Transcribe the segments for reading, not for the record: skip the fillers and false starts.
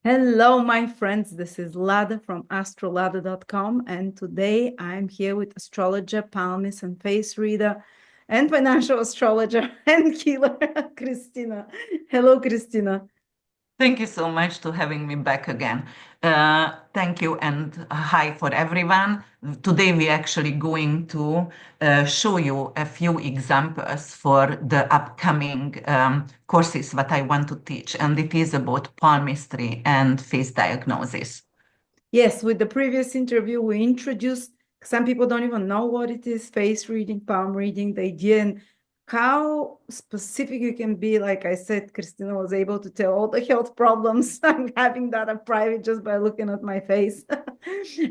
Hello, my friends. This is Lada from AstroladaOfficial, and today I'm here with astrologer, palmist, and face reader, and financial astrologer and healer, Krisztina. Hello, Krisztina. Thank you so much to having me back again. Thank you and hi for everyone. Today we're actually going to show you a few examples for the upcoming courses that I want to teach, and it is about palmistry and face diagnosis. Yes, with the previous interview, we introduced, some people don't even know what it is, face reading, palm reading, the idea, and how specific you can be. Like I said, Krisztina was able to tell all the health problems I'm having that are private just by looking at my face,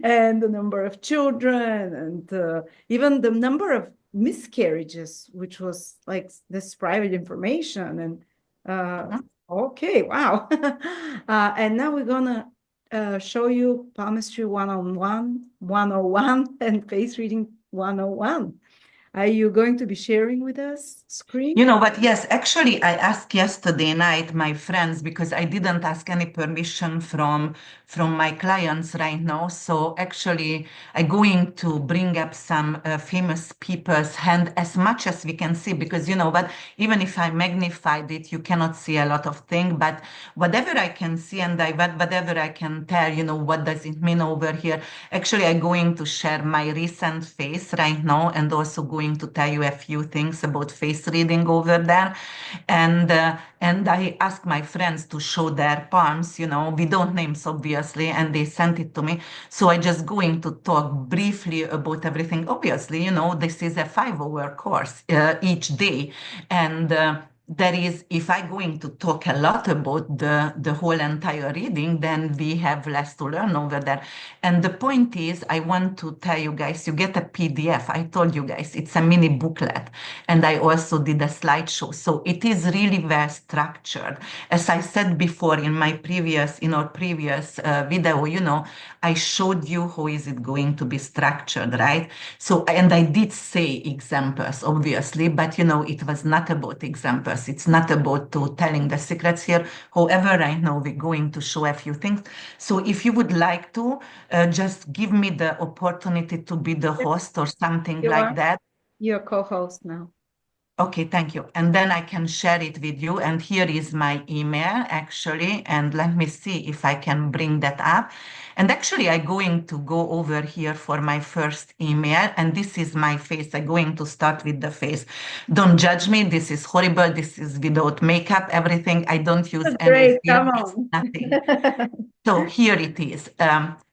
and the number of children, and even the number of miscarriages, which was like this private information. And Mhm. okay, wow. And now we're gonna show you Palmistry 101, and face reading 101. Are you going to be sharing with us screen? You know what? Yes, actually, I asked yesterday night my friends because I didn't ask any permission from my clients right now. So actually, I'm going to bring up some famous people's hand as much as we can see because you know what? Even if I magnified it, you cannot see a lot of things. But whatever I can see and whatever I can tell, you know, what does it mean over here? Actually, I'm going to share my recent face right now and also going to tell you a few things about face reading over there. And I asked my friends to show their palms, you know, without names, obviously, and they sent it to me. So I just going to talk briefly about everything. Obviously, you know, this is a 5 hour course each day. And there is, if I'm going to talk a lot about the whole entire reading, then we have less to learn over there. And the point is, I want to tell you guys, you get a PDF. I told you guys, it's a mini booklet. And I also did a slideshow. So it is really well structured. As I said before in our previous video, you know, I showed you how is it going to be structured, right? So, and I did say examples, obviously, but you know, it was not about examples. It's not about to telling the secrets here. However, right now we're going to show a few things. So if you would like to, just give me the opportunity to be the host or something You like are that. your co-host now. Okay, thank you. And then I can share it with you. And here is my email actually. And let me see if I can bring that up. And actually, I'm going to go over here for my first email. And this is my face. I'm going to start with the face. Don't judge me. This is horrible. This is without makeup, everything. I don't use That's any great. Come filters, on. nothing. So here it is.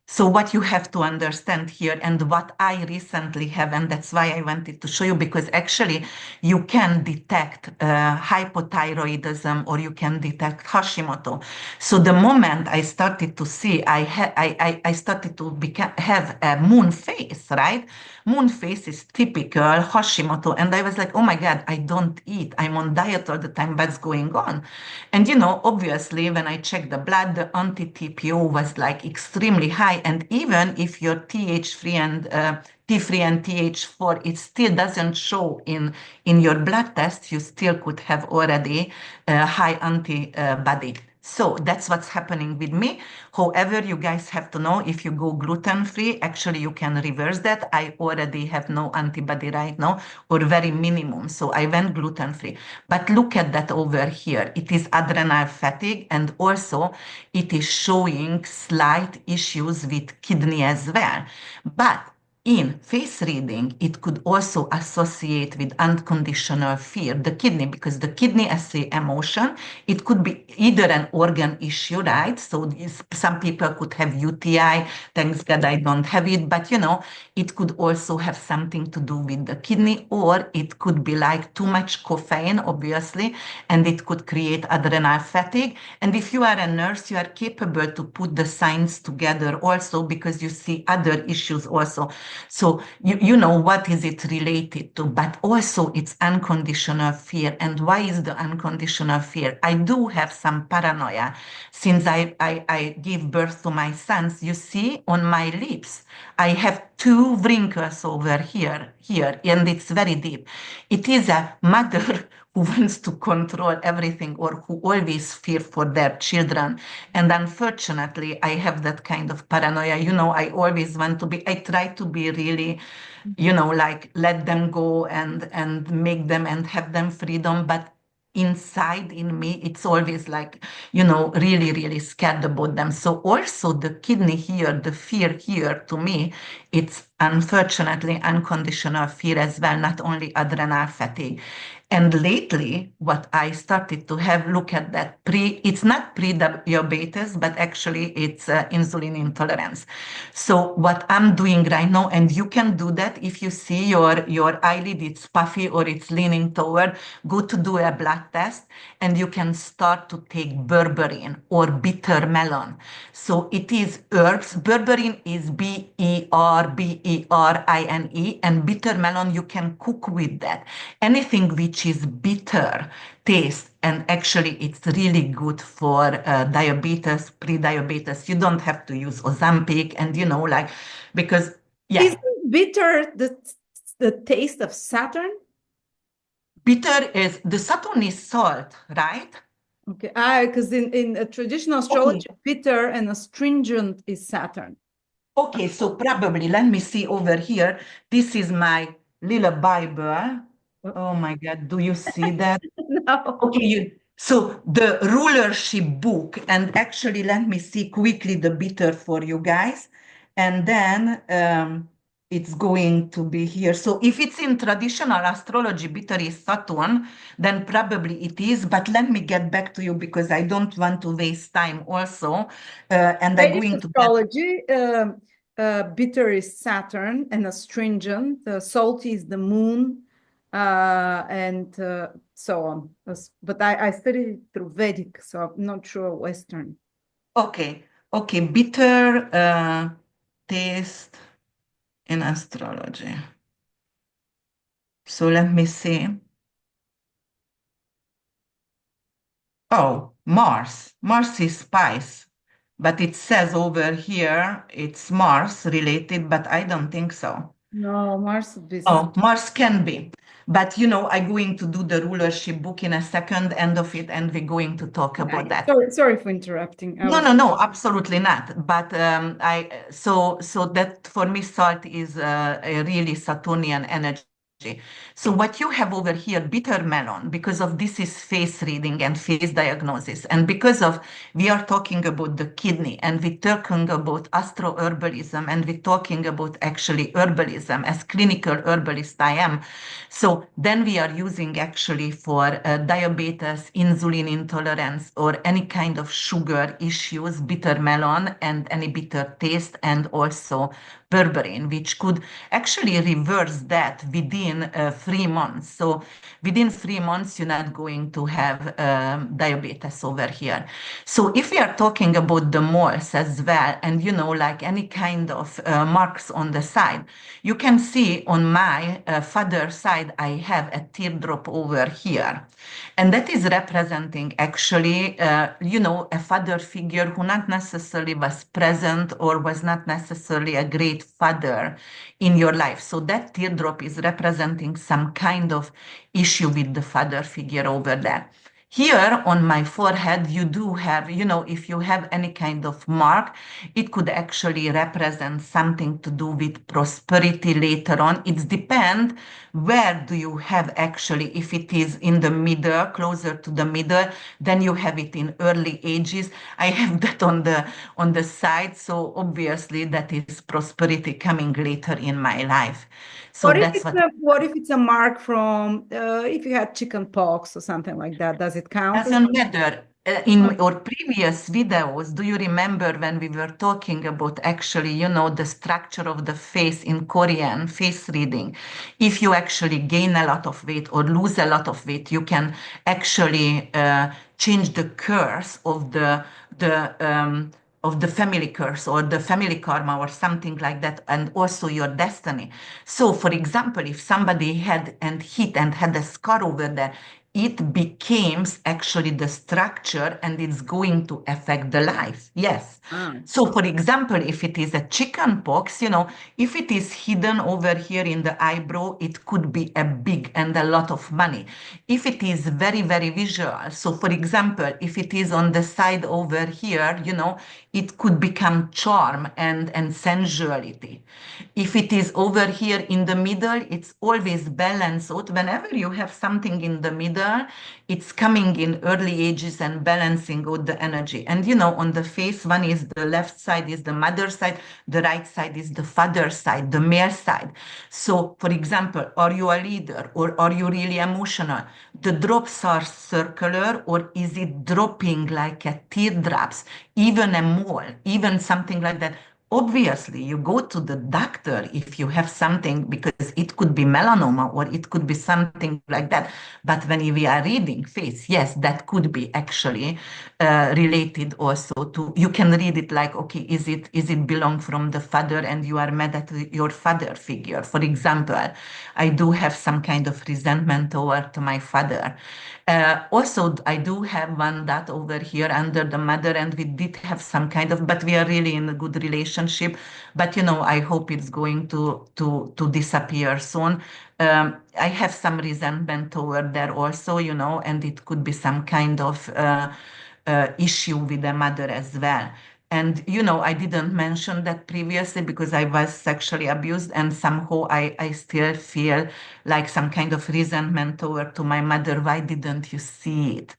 So what you have to understand here and what I recently have, and that's why I wanted to show you, because actually you can detect hypothyroidism or you can detect Hashimoto. So the moment I started to see, I started to have a moon face, right? Moon face is typical Hashimoto. And I was like, oh my God, I don't eat. I'm on diet all the time. What's going on? And you know, obviously, when I checked the blood, the anti-TPO was like extremely high. And even if your TH3 and T3 and TH4, it still doesn't show in your blood test, you still could have already high antibody. So that's what's happening with me. However, you guys have to know if you go gluten-free, actually you can reverse that. I already have no antibody right now or very minimum. So I went gluten-free. But look at that over here. It is adrenal fatigue and also it is showing slight issues with kidney as well. But in face reading, it could also associate with unconditional fear, the kidney, because the kidney as the emotion, it could be either an organ issue, right? So some people could have UTI, thanks God I don't have it, but you know, it could also have something to do with the kidney, or it could be like too much caffeine, obviously, and it could create adrenal fatigue. And if you are a nurse, you are capable to put the signs together also because you see other issues also. So you know what is it related to, but also it's unconditional fear. And why is the unconditional fear? I do have some paranoia since I give birth to my sons. You see on my lips, I have two wrinkles over here, and it's very deep. It is a mother who wants to control everything or who always fear for their children. And unfortunately, I have that kind of paranoia. I always want to be, I try to be really, like let them go and make them and have them freedom. But inside in me, it's always like, really, really scared about them. So also the kidney here, the fear here to me, it's unfortunately unconditional fear as well, not only adrenal fatigue. And lately, what I started to have look at that it's not pre-diabetes, but actually it's insulin intolerance. So what I'm doing right now, and you can do that if you see your eyelid, it's puffy or it's leaning toward, go to do a blood test and you can start to take berberine or bitter melon. So it is herbs. Berberine is Berberine, and bitter melon you can cook with that. Anything which is bitter taste, and actually it's really good for diabetes, pre-diabetes. You don't have to use Ozempic, and because Is bitter the taste of Saturn? Bitter is the Saturn is salt, right? Okay, because in a traditional astrology, bitter and astringent is Saturn. Okay, so probably, let me see over here. This is my little Bible. Oh my God, do you see that? No. Okay, so the rulership book, and actually, let me see quickly the bitter for you guys. And then it's going to be here. So if it's in traditional astrology, bitter is Saturn, then probably it is. But let me get back to you because I don't want to waste time also. And I'm going to get astrology, bitter is Saturn and astringent. Salty is the moon, and so on. But I studied it through Vedic, so I'm not sure Western. Okay, bitter taste in astrology. So let me see. Oh, Mars. Mars is spice, but it says over here it's Mars related, but I don't think so. No, Mars would be. Oh, Mars can be. But I'm going to do the rulership book in a second, end of it, and we're going to talk about that. Sorry for interrupting. No, absolutely not. But so that for me, salt is a really Saturnian energy. So what you have over here, bitter melon, because of this is face reading and face diagnosis, and because of we are talking about the kidney, and we're talking about astroherbalism, and we're talking about actually herbalism as clinical herbalist I am. So then we are using actually for diabetes, insulin intolerance, or any kind of sugar issues, bitter melon and any bitter taste, and also berberine, which could actually reverse that within 3 months. So within 3 months, you're not going to have diabetes over here. So if we are talking about the moles as well, and like any kind of marks on the side, you can see on my father's side, I have a teardrop over here. And that is representing actually, a father figure who not necessarily was present or was not necessarily a great father in your life. So that teardrop is representing some kind of issue with the father figure over there. Here on my forehead, you do have, if you have any kind of mark, it could actually represent something to do with prosperity later on. It depends where do you have actually, if it is in the middle, closer to the middle, then you have it in early ages. I have that on the side, so obviously that is prosperity coming later in my life. So what if it's a mark from if you had chicken pox or something like that? Does it count? Doesn't matter. In our previous videos, do you remember when we were talking about actually, the structure of the face in Korean face reading? If you actually gain a lot of weight or lose a lot of weight, you can actually change the curse of the family curse or the family karma or something like that, and also your destiny. So, for example, if somebody had and hit and had a scar over there, it becomes actually the structure and it's going to affect the life. Yes. Ah. So, for example, if it is a chicken pox, if it is hidden over here in the eyebrow, it could be a big and a lot of money. If it is very, very visual, so for example, if it is on the side over here, it could become charm and sensuality. If it is over here in the middle, it's always balanced out. Whenever you have something in the middle, it's coming in early ages and balancing out the energy. And on the face, one is the left side is the mother side, the right side is the father side, the male side. So, for example, are you a leader or are you really emotional? The drops are circular, or is it dropping like a teardrops, even a mole, even something like that? Obviously, you go to the doctor if you have something, because it could be melanoma or it could be something like that. But when we are reading face, yes, that could be actually related also to, you can read it like, okay, is it belong from the father and you are mad at your father figure? For example, I do have some kind of resentment toward my father. Also, I do have one that over here under the mother, and we did have some kind of, but we are really in a good relationship. But I hope it's going to disappear soon. I have some resentment toward there also, and it could be some kind of issue with the mother as well. And I didn't mention that previously because I was sexually abused, and somehow I still feel like some kind of resentment toward to my mother. Why didn't you see it?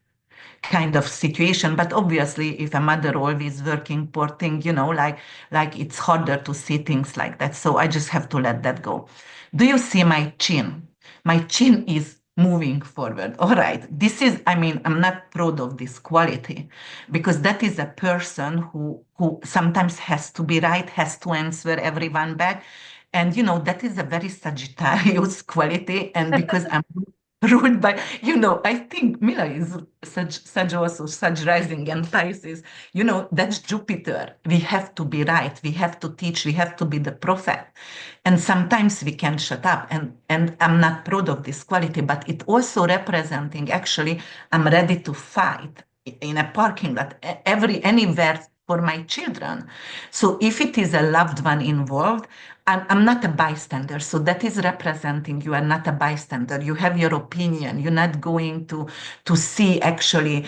Kind of situation. But obviously, if a mother always working, poor thing, like it's harder to see things like that. So I just have to let that go. Do you see my chin? My chin is moving forward. All right. This is, I mean, I'm not proud of this quality, because that is a person who sometimes has to be right, has to answer everyone back. And that is a very Sagittarius quality. And because I'm ruled by, I think Mila is Sag also, Sag rising and Pisces, that's Jupiter. We have to be right. We have to teach. We have to be the prophet. And sometimes we can shut up. And I'm not proud of this quality, but it also representing, actually, I'm ready to fight in a parking lot, anywhere for my children. So if it is a loved one involved, I'm not a bystander. So that is representing you are not a bystander. You have your opinion. You're not going to see actually,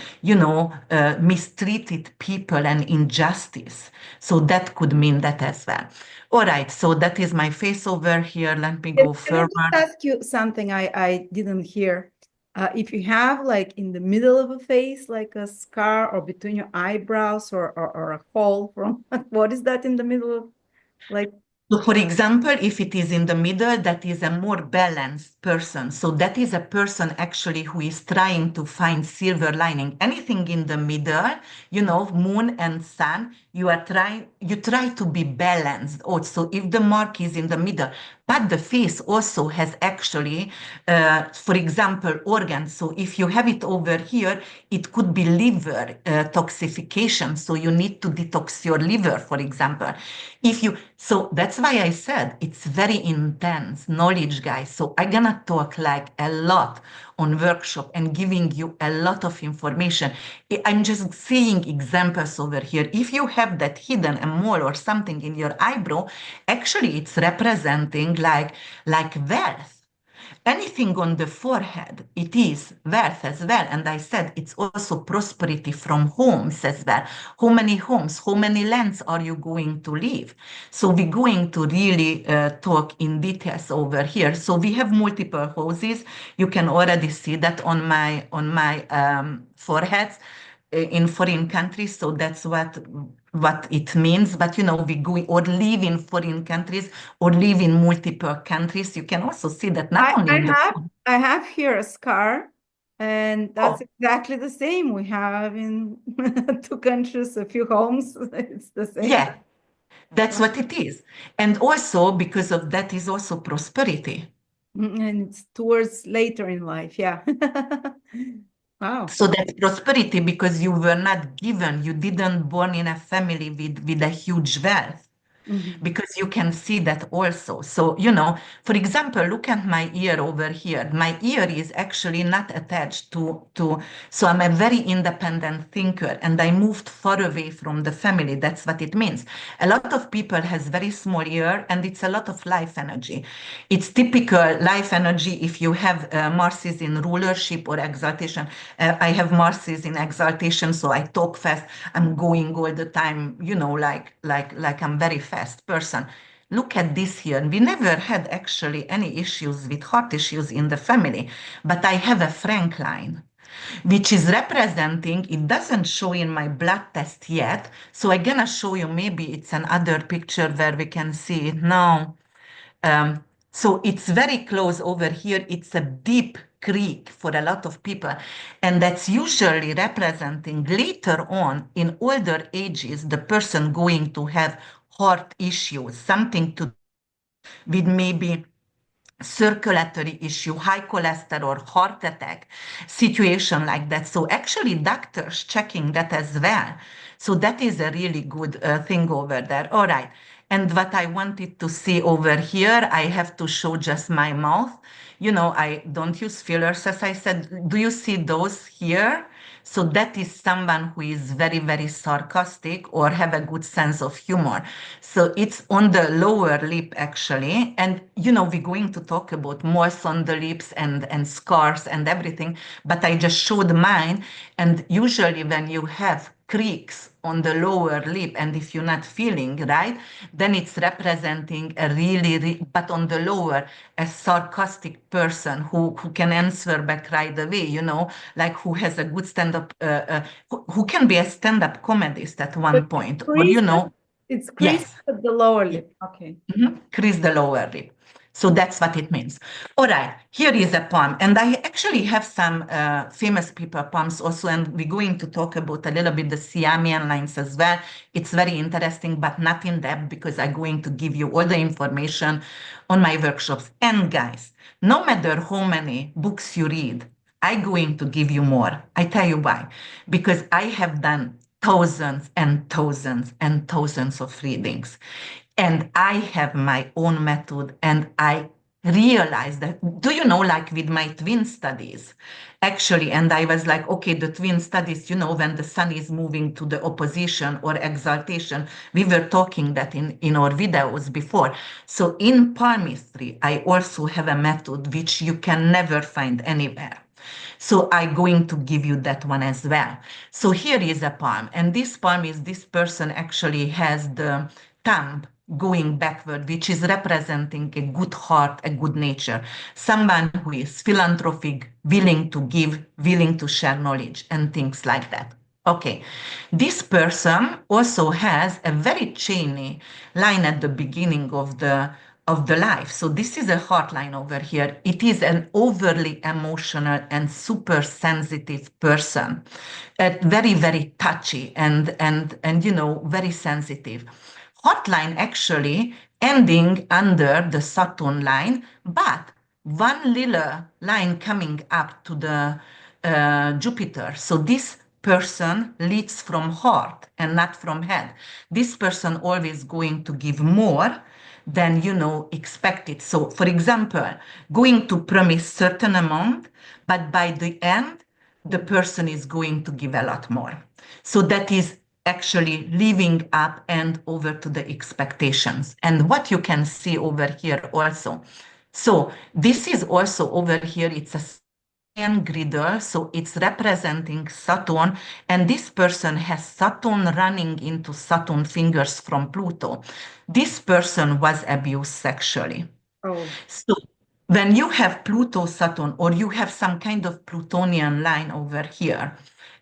mistreated people and injustice. So that could mean that as well. All right. So that is my face over here. Let me go Can I further. just ask you something I didn't hear? If you have like in the middle of a face, like a scar, or between your eyebrows, or a hole from, what is that in the middle of? Like, So, for example, if it is in the middle, that is a more balanced person. So that is a person actually who is trying to find silver lining. Anything in the middle, moon and sun, you try to be balanced also if the mark is in the middle. But the face also has actually, for example, organs. So if you have it over here, it could be liver toxification. So you need to detox your liver, for example. So that's why I said it's very intense knowledge, guys. So I'm gonna talk like a lot on workshop and giving you a lot of information. I'm just seeing examples over here. If you have that hidden a mole or something in your eyebrow, actually it's representing like wealth. Anything on the forehead, it is wealth as well. And I said it's also prosperity from homes as well. How many homes, how many lands are you going to leave? So we're going to really talk in details over here. So we have multiple houses. You can already see that on my foreheads in foreign countries. So that's what it means. But we go or live in foreign countries or live in multiple countries. You can also see that not only in the I have here a scar, and that's oh, exactly the same we have in two countries, a few homes. It's the same. yeah, that's what it is. And also because of that is also prosperity. And it's towards later in life. Yeah. Wow. So that's prosperity because you were not given, you didn't born in a family with a huge wealth. Mhm. because you can see that also. So, for example, look at my ear over here. My ear is actually not attached so I'm a very independent thinker and I moved far away from the family. That's what it means. A lot of people has very small ear and it's a lot of life energy. It's typical life energy if you have Marses in rulership or exaltation. I have Marses in exaltation, so I talk fast. I'm going all the time, like I'm very fast person. Look at this here. We never had actually any issues with heart issues in the family, but I have a frank line, which is representing, it doesn't show in my blood test yet. So I'm gonna show you, maybe it's another picture where we can see it now. So it's very close over here. It's a deep creek for a lot of people. And that's usually representing later on in older ages, the person going to have heart issues, something to with maybe circulatory issue, high cholesterol, heart attack, situation like that. So actually doctors checking that as well. So that is a really good thing over there. All right. And what I wanted to see over here, I have to show just my mouth. I don't use fillers, as I said. Do you see those here? So that is someone who is very, very sarcastic or have a good sense of humor. So it's on the lower lip, actually. And, we're going to talk about moles on the lips and scars and everything, but I just showed mine. And usually when you have creaks on the lower lip, and if you're not feeling right, then it's representing a really, but on the lower, a sarcastic person who can answer back right away, like who has a good stand-up, who can be a stand-up comedist at But one point, or, crease, it's creased yes. at the lower lip. Okay. Crease the lower lip. So that's what it means. All right, here is a palm. And I actually have some famous people palms also, and we're going to talk about a little bit the Siamian lines as well. It's very interesting, but not in depth because I'm going to give you all the information on my workshops. And guys, no matter how many books you read, I'm going to give you more. I tell you why. Because I have done thousands and thousands and thousands of readings. And I have my own method, and I realized that, do you know, like with my twin studies, actually, and I was like, okay, the twin studies, when the sun is moving to the opposition or exaltation, we were talking that in our videos before. So in palmistry, I also have a method which you can never find anywhere. So I'm going to give you that one as well. So here is a palm, and this palm is this person actually has the thumb going backward, which is representing a good heart, a good nature, someone who is philanthropic, willing to give, willing to share knowledge, and things like that. Okay, this person also has a very chainy line at the beginning of the life. So this is a heart line over here. It is an overly emotional and super sensitive person, very, very touchy and very sensitive. Hotline actually ending under the Saturn line, but one little line coming up to the Jupiter. So this person leads from heart and not from head. This person always going to give more than expected. So for example, going to promise certain amount, but by the end, the person is going to give a lot more. So that is actually living up and over to the expectations. And what you can see over here also. So this is also over here, it's a griddle, so it's representing Saturn, and this person has Saturn running into Saturn fingers from Pluto. This person was abused sexually. Oh. So when you have Pluto Saturn, or you have some kind of Plutonian line over here,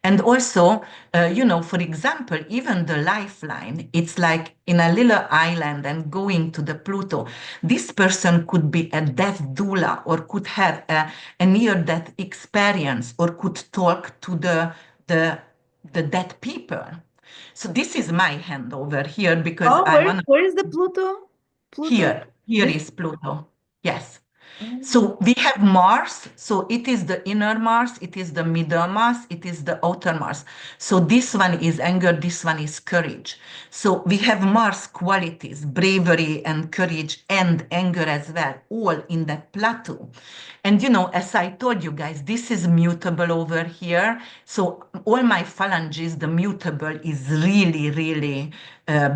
and also, for example, even the lifeline, it's like in a little island and going to the Pluto. This person could be a death doula or could have a near-death experience or could talk to the dead people. So this is my hand over here because Oh, I'm on where is the Pluto? Pluto? here. Here This? is Pluto. Yes. So we have Mars. So it is the inner Mars, it is the middle Mars, it is the outer Mars. So this one is anger, this one is courage. So we have Mars qualities, bravery and courage and anger as well, all in that plateau. And as I told you guys, this is mutable over here. So all my phalanges, the mutable is really, really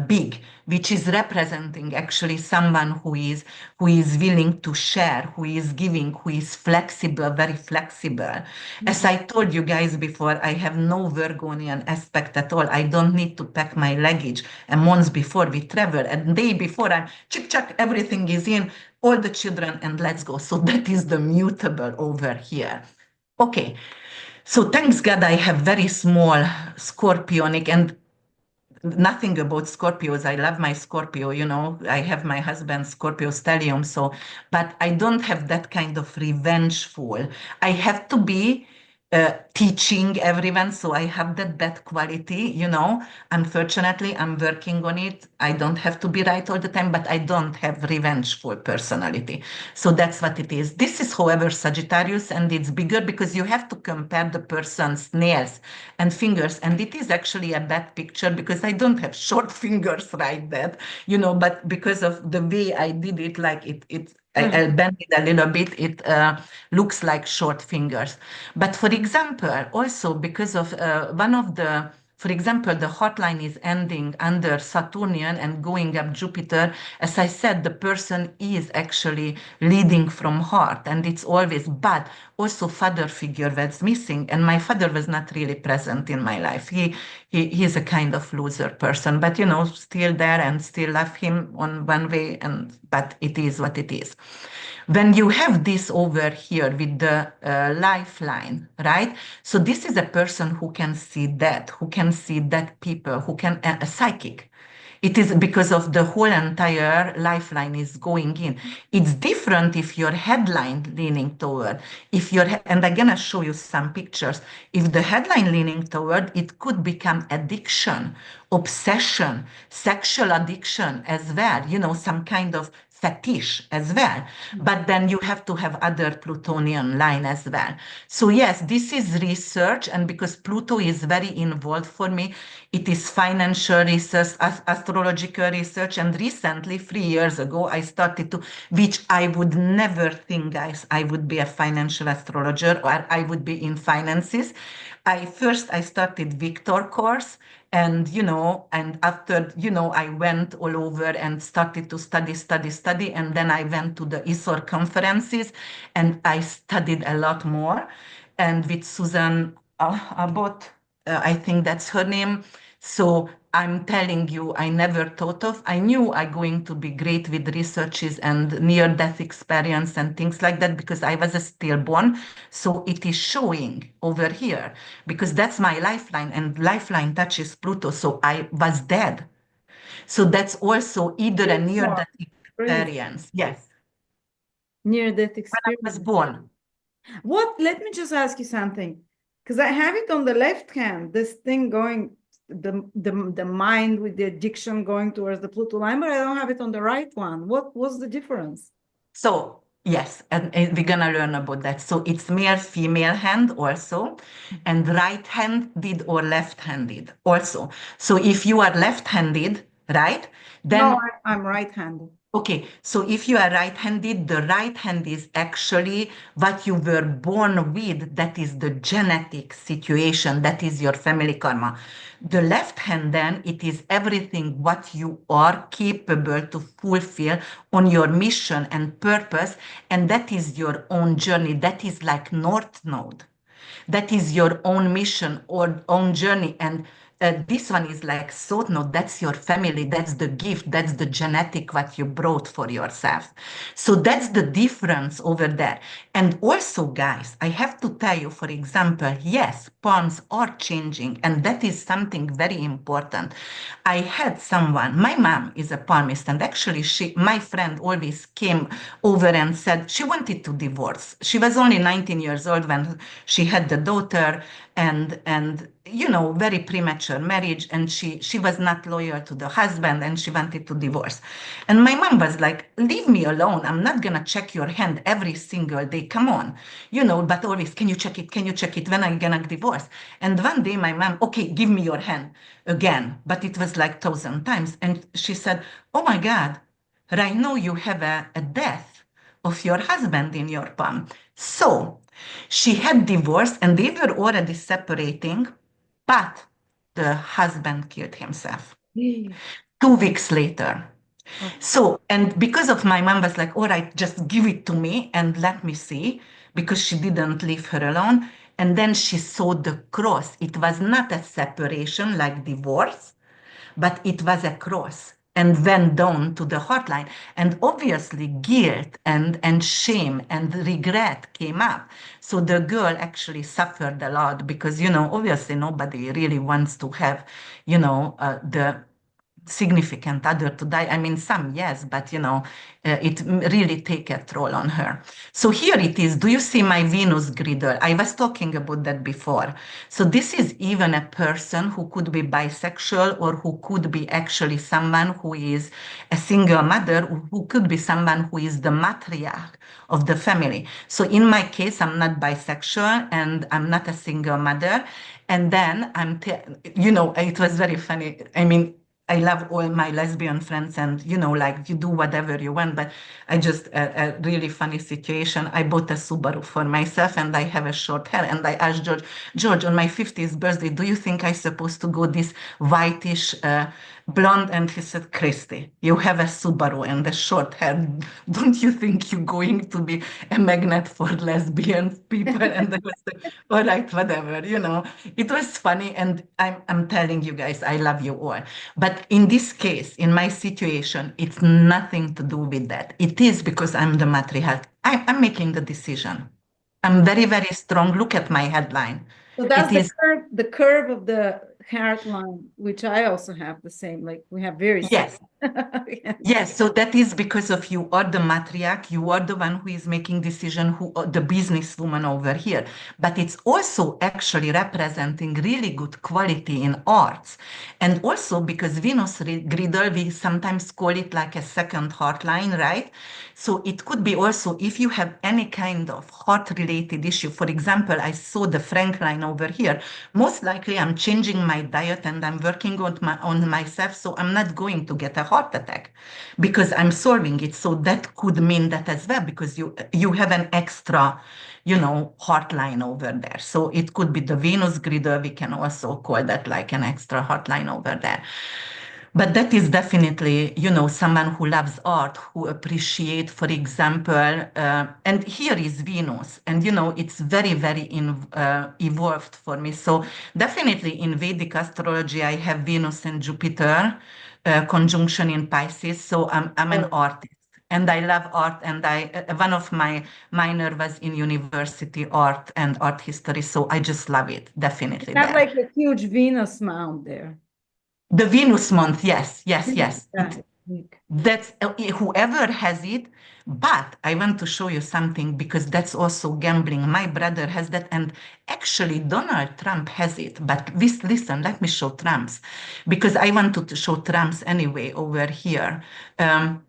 big, which is representing actually someone who is willing to share, who is giving, who is flexible, very flexible. As I told you guys before, I have no Virgonian aspect at all. I don't need to pack my luggage a month before we travel. And day before, I'm chick, everything is in, all the children, and let's go. So that is the mutable over here. Okay. So thanks God I have very small scorpionic, and nothing about Scorpios. I love my Scorpio, I have my husband Scorpio stellium. So, but I don't have that kind of revengeful. I have to be teaching everyone. So I have that bad quality. Unfortunately, I'm working on it. I don't have to be right all the time, but I don't have revengeful personality. So that's what it is. This is, however, Sagittarius, and it's bigger because you have to compare the person's nails and fingers. And it is actually a bad picture because I don't have short fingers like that, but because of the way I did it, like I bend it a little bit, it looks like short fingers. But for example, also because of for example, the hotline is ending under Saturnian and going up Jupiter. As I said, the person is actually leading from heart, and it's always bad. Also, father figure was missing, and my father was not really present in my life. He's a kind of loser person, but still there and still love him on one way, but it is what it is. When you have this over here with the lifeline, right? So this is a person who can see that, people, who can, a psychic. It is because of the whole entire lifeline is going in. It's different if your headline leaning toward, and I'm gonna show you some pictures. If the headline leaning toward, it could become addiction, obsession, sexual addiction as well, some kind of fetish as well. But then you have to have other Plutonian line as well. So yes, this is research, and because Pluto is very involved for me, it is financial research, astrological research, and recently, 3 years ago, I started to, which I would never think, guys, I would be a financial astrologer or I would be in finances. I started Victor course, and and after I went all over and started to study, and then I went to the ISOR conferences and I studied a lot more, and with Susan Abbott, I think that's her name. So I'm telling you, I never thought of. I knew I'm going to be great with researches and near-death experience and things like that because I was a stillborn. So it is showing over here because that's my lifeline, and lifeline touches Pluto. So I was dead. So that's also either a near-death experience. Yes. Near-death When I was experience. born. Let me just ask you something, because I have it on the left hand, this thing going, the mind with the addiction going towards the Pluto line, but I don't have it on the right one. What was the difference? So yes, and we're gonna learn about that. So it's male, female hand also, and right-handed or left-handed also. So if you are left-handed, right, then No, I'm right-handed. okay, so if you are right-handed, the right hand is actually what you were born with. That is the genetic situation. That is your family karma. The left hand, then, it is everything what you are capable to fulfill on your mission and purpose. And that is your own journey. That is like North Node. That is your own mission or own journey. And this one is like South Node. That's your family. That's the gift. That's the genetic what you brought for yourself. So that's the difference over there. And also, guys, I have to tell you, for example, yes, palms are changing, and that is something very important. I had someone, my mom is a palmist, and actually my friend always came over and said she wanted to divorce. She was only 19 years old when she had the daughter, and very premature marriage, and she was not loyal to the husband, and she wanted to divorce. And my mom was like, leave me alone. I'm not gonna check your hand every single day. Come on, but always, can you check it? Can you check it? When I'm gonna divorce? And one day my mom, okay, give me your hand again. But it was like 1,000 times. And she said, oh my God, right now you have a death of your husband in your palm. So she had divorced and they were already separating, but the husband killed himself Yeah. 2 weeks later. Oh, So, and because of my mom was like, all right, just give it to me and let me see, because she didn't leave her alone. And then she saw the cross. It was not a separation like divorce, but it was a cross and went down to the hotline. And obviously, guilt and shame and regret came up. So the girl actually suffered a lot because, obviously nobody really wants to have, the significant other to die. I mean, some yes, but it really take a toll on her. So here it is. Do you see my Venus griddle? I was talking about that before. So this is even a person who could be bisexual or who could be actually someone who is a single mother, who could be someone who is the matriarch of the family. So in my case, I'm not bisexual and I'm not a single mother. And then it was very funny. I mean, I love all my lesbian friends and, like you do whatever you want. But I just, a really funny situation. I bought a Subaru for myself and I have a short hair. And I asked George, on my 50th birthday, do you think I'm supposed to go this whitish blonde? And he said, Christy, you have a Subaru and a short hair. Don't you think you're going to be a magnet for lesbian people? And I was like, all right, whatever, It was funny. And I'm telling you guys, I love you all. But in this case, in my situation, it's nothing to do with that. It is because I'm the matriarch. I'm making the decision. I'm very, very strong. Look at my headline. so It that's is, the curve of the heart line, which I also have the same. Like we have very similar. yes. Yes. Yes, so that is because of you are the matriarch, you are the one who is making decision, who the businesswoman over here. But it's also actually representing really good quality in arts. And also because Venus griddle, we sometimes call it like a second heart line, right? So it could be also if you have any kind of heart-related issue. For example, I saw the Frank line over here. Most likely I'm changing my diet and I'm working on myself, so I'm not going to get a heart attack because I'm solving it. So that could mean that as well, because you have an extra, heart line over there. So it could be the Venus griddle. We can also call that like an extra heart line over there. But that is definitely, someone who loves art, who appreciate, for example, and here is Venus, and it's very, very evolved for me. So definitely in Vedic astrology, I have Venus and Jupiter conjunction in Pisces. So I'm an Oh, artist. And I love art, and one of my minor was in university art and art history, so I just love it, definitely have there. like a huge Venus mound there. The Venus month, yes, yes, yes. Yeah. That's whoever has it. But I want to show you something because that's also gambling. My brother has that, and actually Donald Trump has it. But listen, let me show Trump's because I wanted to show Trump's anyway over here. And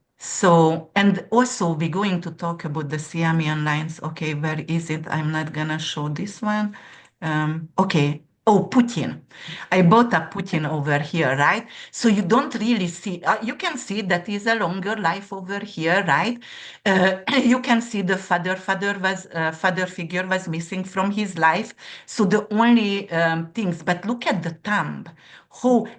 also we're going to talk about the Siamian lines. Okay, where is it? I'm not gonna show this one. Okay. Oh, Putin. I bought a Putin over here, right? So you don't really see, you can see that is a longer life over here, right? You can see the father figure was missing from his life. So the only things, but look at the thumb,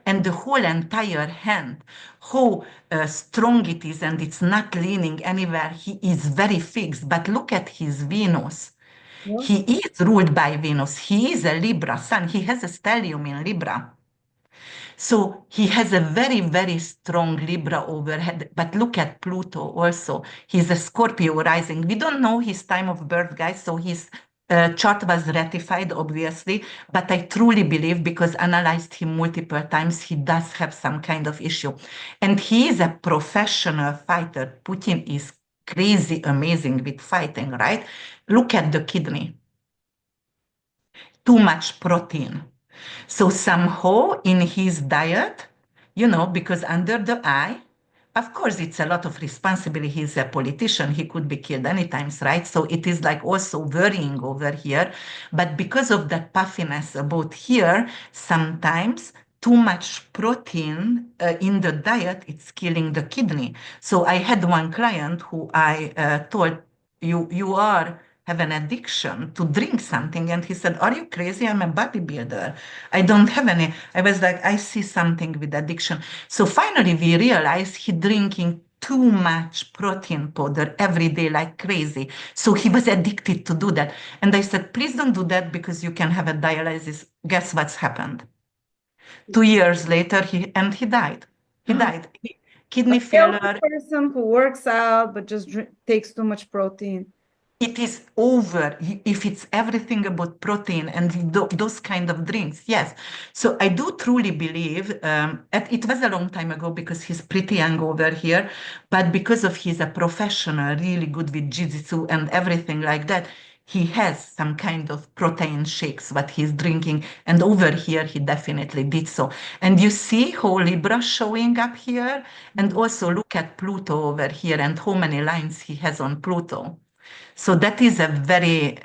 and the whole entire hand, how strong it is, and it's not leaning anywhere. He is very fixed, but look at his Venus. Yeah. He is ruled by Venus. He is a Libra sun. He has a stellium in Libra. So he has a very, very strong Libra overhead. But look at Pluto also. He's a Scorpio rising. We don't know his time of birth, guys. So his chart was ratified, obviously. But I truly believe, because analyzed him multiple times, he does have some kind of issue. And he is a professional fighter. Putin is crazy amazing with fighting, right? Look at the kidney. Too much protein. So somehow in his diet, because under the eye, of course, it's a lot of responsibility. He's a politician. He could be killed anytime, right? So it is like also worrying over here. But because of that puffiness about here, sometimes too much protein in the diet, it's killing the kidney. So I had one client who I told, you are have an addiction to drink something. And he said, are you crazy? I'm a bodybuilder. I don't have any. I was like, I see something with addiction. So finally we realized he drinking too much protein powder every day like crazy. So he was addicted to do that. And I said, please don't do that because you can have a dialysis. Guess what's happened? 2 years later, he died. He died. A Kidney healthy failure. person who works out but just takes too much protein. It is over if it's everything about protein and those kind of drinks. Yes. So I do truly believe, it was a long time ago because he's pretty young over here, but because of he's a professional, really good with jiu-jitsu and everything like that, he has some kind of protein shakes what he's drinking. And over here, he definitely did so. And you see how Libra showing up here, and also look at Pluto over here and how many lines he has on Pluto. So that is a very,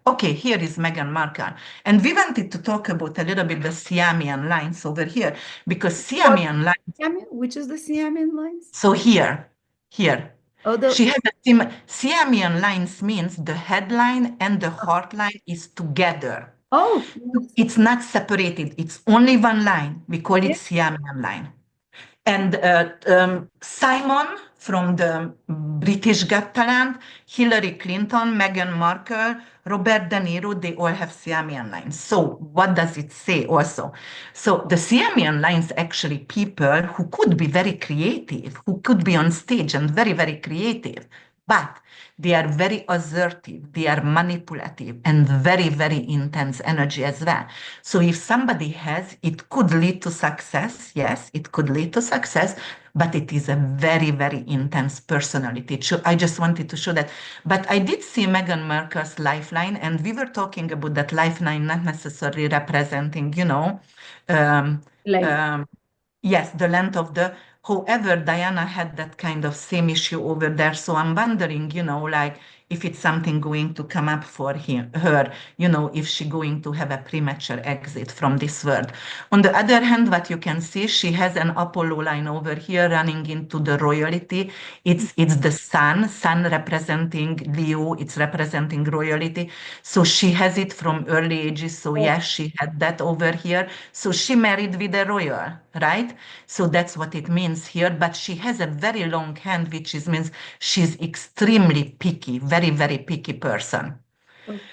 okay, here is Meghan Markle. And we wanted to talk about a little bit the Siamian lines over here, because What Siamian lines, which is the Siamian lines? so here, Oh, she has a Siamian lines means the headline and the heart line is together. oh, It's not separated. It's only one line. We call it yeah. Siamian line. And Simon from the British Got Talent, Hillary Clinton, Meghan Markle, Robert De Niro, they all have Siamian lines. So what does it say also? So the Siamian lines actually people who could be very creative, who could be on stage and very, very creative, but they are very assertive, they are manipulative, and very, very intense energy as well. So if somebody has, it could lead to success. Yes, it could lead to success, but it is a very, very intense personality. So I just wanted to show that. But I did see Meghan Markle's lifeline, and we were talking about that lifeline not necessarily representing, um, Length. um, yes, the length of the. However, Diana had that kind of same issue over there. So I'm wondering, like if it's something going to come up for her, if she going to have a premature exit from this world. On the other hand, what you can see, she has an Apollo line over here running into the royalty. It's the sun representing Leo, it's representing royalty. So she has it from early ages. So yes, she had that over here. So she married with a royal, right? So that's what it means here. But she has a very long hand, which means she's extremely picky, very, very picky person.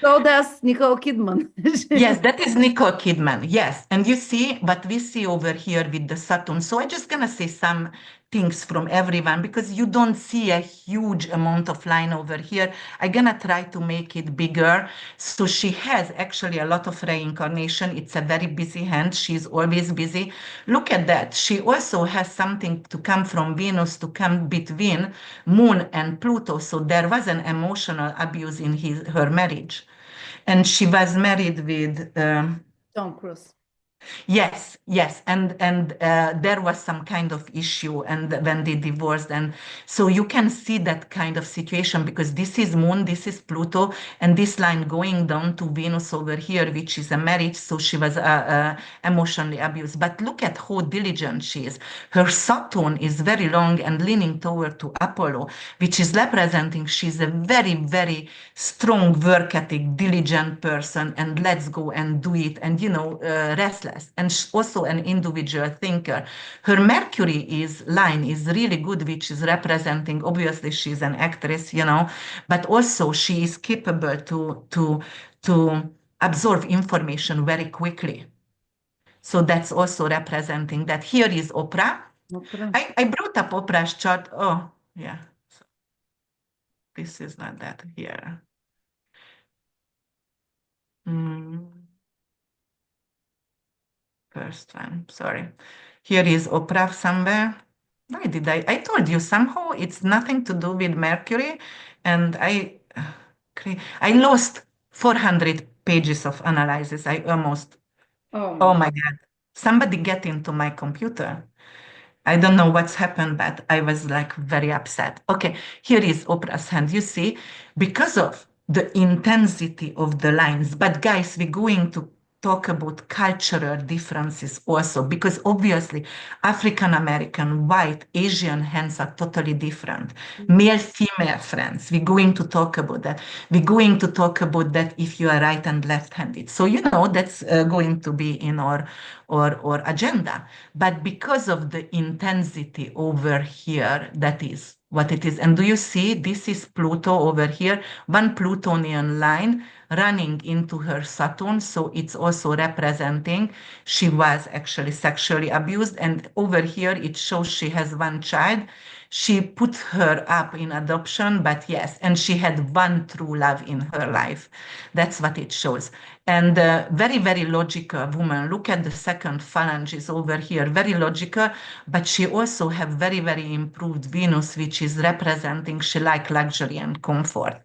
So does Nicole Kidman. Yes, that is Nicole Kidman. Yes. And you see what we see over here with the Saturn. So I'm just going to say some things from everyone because you don't see a huge amount of line over here. I'm going to try to make it bigger. So she has actually a lot of reincarnation. It's a very busy hand. She's always busy. Look at that. She also has something to come from Venus to come between Moon and Pluto. So there was an emotional abuse in her marriage. And she was married with Tom Cruise. yes, and there was some kind of issue, and when they divorced, and so you can see that kind of situation because this is Moon, this is Pluto, and this line going down to Venus over here, which is a marriage. So she was emotionally abused. But look at how diligent she is. Her Saturn is very long and leaning toward to Apollo, which is representing she's a very, very strong work ethic, diligent person, and let's go and do it, and restless, and also an individual thinker. Her Mercury is line is really good, which is representing obviously she's an actress, but also she is capable to absorb information very quickly. So that's also representing that. Here is Oprah. I brought up Oprah's chart. Oh, yeah. So this is not that here. First one, sorry. Here is Oprah somewhere. Why did I told you somehow it's nothing to do with Mercury, and I lost 400 pages of analysis. I almost Oh Oh my. my God. Somebody get into my computer. I don't know what's happened, but I was like very upset. Okay, here is Oprah's hand. You see, because of the intensity of the lines. But guys, we're going to talk about cultural differences also, because obviously African American, white, Asian hands are totally different. Male, female friends, we're going to talk about that. We're going to talk about that if you are right and left-handed. So, you know, that's going to be in our agenda. But because of the intensity over here, that is what it is. And do you see, this is Pluto over here, one Plutonian line running into her Saturn. So it's also representing she was actually sexually abused. And over here, it shows she has one child. She put her up in adoption, but yes, and she had one true love in her life. That's what it shows. And very, very logical woman. Look at the second phalanges over here, very logical, but she also have very, very improved Venus, which is representing she like luxury and comfort.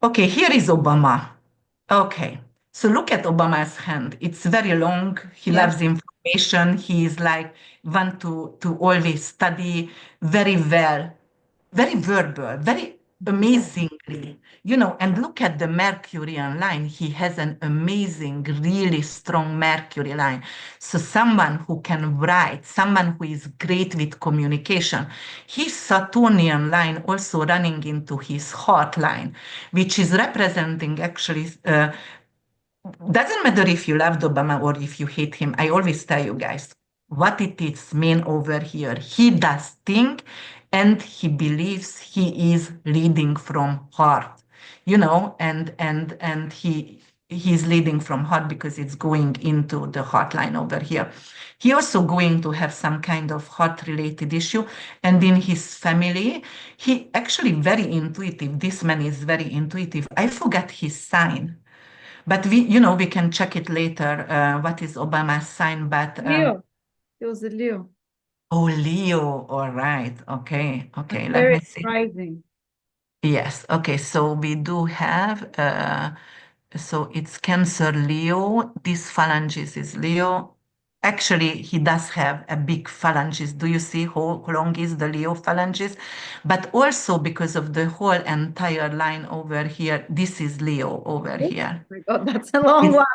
Okay, here is Obama. Okay, so look at Obama's hand. It's very long. He Yeah. loves information. He is like want to always study very well, very verbal, very amazingly, you know. And look at the Mercurian line. He has an amazing, really strong Mercury line. So someone who can write, someone who is great with communication. His Saturnian line also running into his heart line, which is representing actually doesn't matter if you loved Obama or if you hate him. I always tell you guys what it is mean over here. He does think and he believes he is leading from heart, you know, and he's leading from heart because it's going into the heart line over here. He also going to have some kind of heart related issue. And in his family, he actually very intuitive. This man is very intuitive. I forgot his sign. But we, you know, we can check it later. What is Obama's sign? But Leo. It was a Leo. oh, Leo. All right. Okay. Okay. Let me Aquarius see. rising. Yes. Okay. So we do have. So it's Cancer, Leo. This phalanges is Leo. Actually, he does have a big phalanges. Do you see how long is the Leo phalanges? But also because of the whole entire line over here, this is Leo over Oh here. my God, that's a long It's one.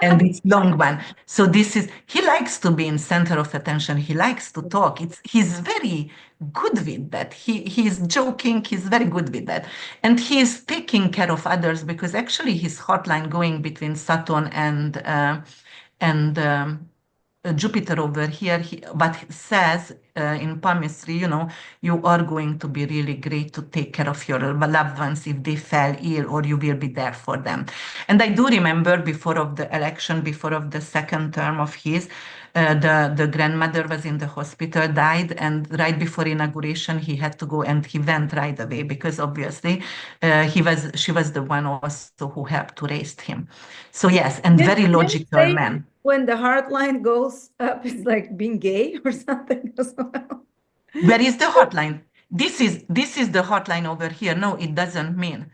and it's long one. So this is he likes to be in center of attention. He likes to talk. He's very good with that. He's joking. He's very good with that, and he is taking care of others because actually his hotline going between Saturn and Jupiter over here, but says in palmistry, you know, you are going to be really great to take care of your loved ones if they fell ill, or you will be there for them. And I do remember before of the election, before of the second term of his, the grandmother was in the hospital, died, and right before inauguration, he had to go, and he went right away because obviously she was the one also who helped to raise him. So yes, and very Didn't logical say man. when the heart line goes up, it's like being gay or something as well. Where is the hotline? This is the hotline over here. No, it doesn't mean.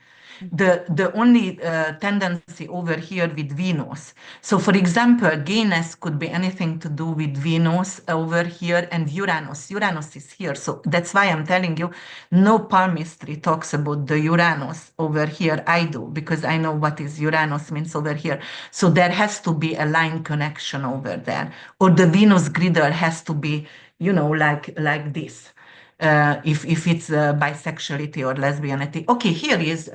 The only tendency over here with Venus. So, for example, gayness could be anything to do with Venus over here and Uranus. Uranus is here. So that's why I'm telling you, no palmistry talks about the Uranus over here. I do, because I know what is Uranus means over here. So there has to be a line connection over there. Or the Venus griddle has to be, you know, like this. If it's bisexuality or lesbianity. Okay, here is